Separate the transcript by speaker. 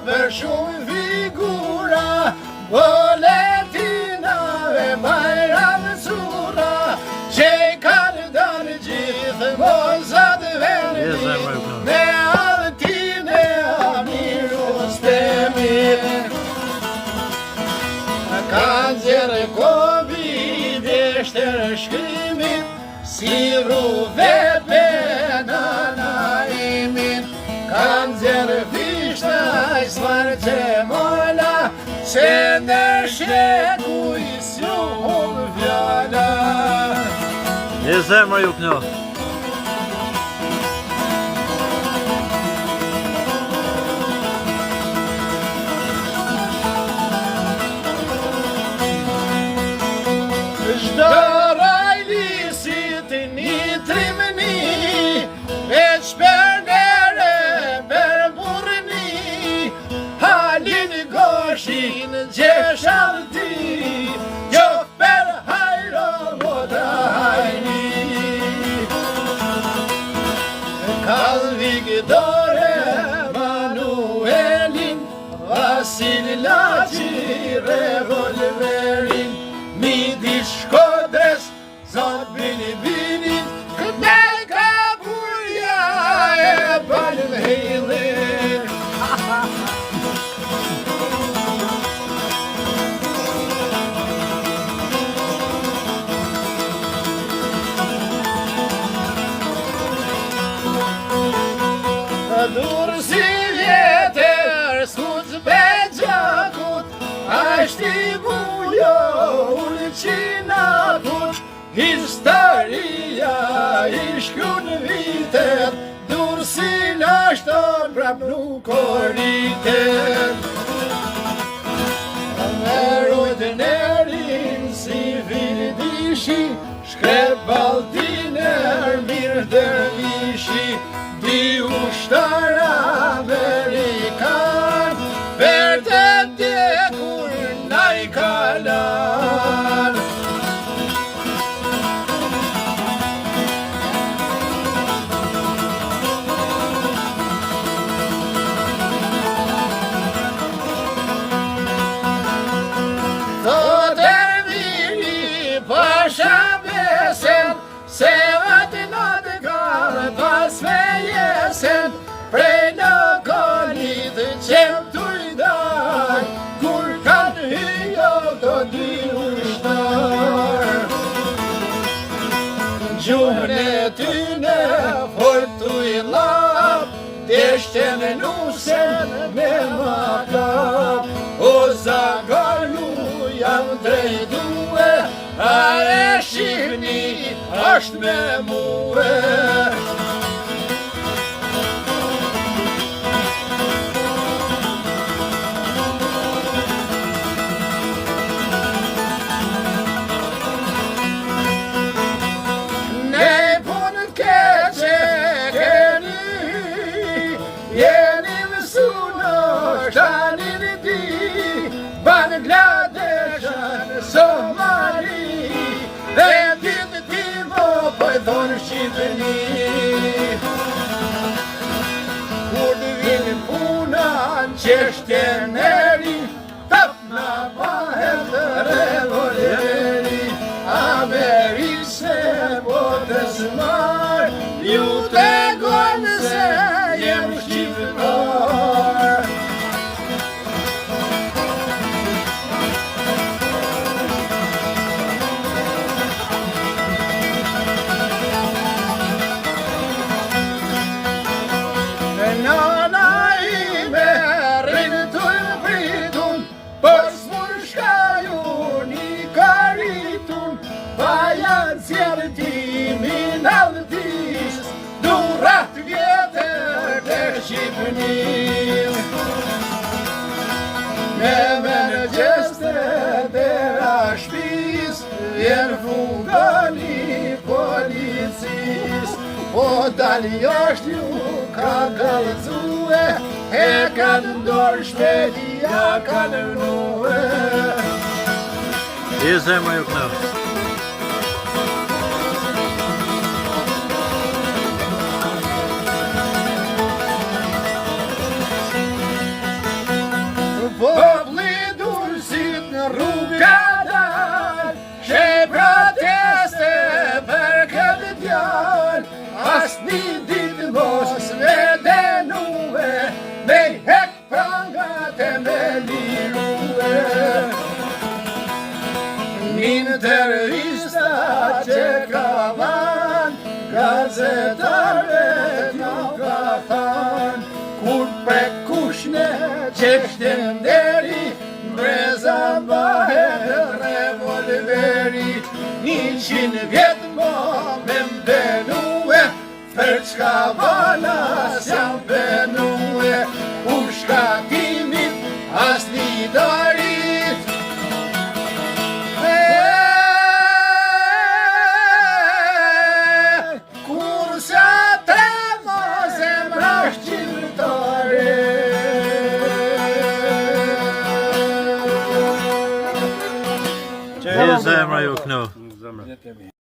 Speaker 1: për shumë figura, boletinave Bajram Sura, që kanë dalë gjithë mozat vendit, me Altin e Amir Rustemit. Kanë zjerë Covid e shtërë shkrimit, si ruvet me nanaimin. Kanë zjerë fishtaj svarë që mola, se në sheku i s'juhum fjala.
Speaker 2: Je zemra ju knjo.
Speaker 1: Shdo rajlisit një trimni, veç për nere për burni, halin goshin gjeshalti, jo për hajro moda hajni. Kalvik dore Manuelin, Vasil Laci revolverin, midi Shkodrës, zot Bilibinin, këtej ka burja e Balmhejlin. Dur si vjetër, s'kuc be gjakut, ashti bujo ulqinakut, historia i shkru në vitet, dur si lashton prap nuk o rritet. Merujt nerin si Vildishi, shkrep Baldiner mirë dervishi, di ushtar Amerikan, për të dekur na i kalan. Thot Ermiri pasha besen, se vati natë kare pas me jesen, prej lokalit qem t'uj daj, kur kanë hyjo të dy ushtar. Gjuhën e tyne fort t'uj lap, t'eshten nusen me makap, o zagarlu jam drejtue, a e shihni asht me muë. Bangladeshan, Somali, dhe ditë timo për thonë Shqipëni. Kur të vinë puna në qeshtjen eri, tap na bahet të revolveri. Amerise botës marë, ju të gonë se jem shqiptar. Nana ime rinë të pritun, për s'mur shkajun i karitun, pa janë cjertimin aldis, durat vjetër të Shqipënim. Me mëngjeste dera shpis, vjen fungani policis, po dali jashtë ju ka kalëzue, e kanë ndorë shpedia kanë nuë.
Speaker 2: Je zemra ju knjo.
Speaker 1: të me lirue. Një intervista që ka van, gazetarët nuk ka than, kur për kushne që shtem deri, breza bëhet revolveri. 100 vjet më me mbenue, për çka vanas jam benue, u shkatimit as lidarit. Kur sa të mos e mrash qiltare.
Speaker 2: Që e zemra ju këno.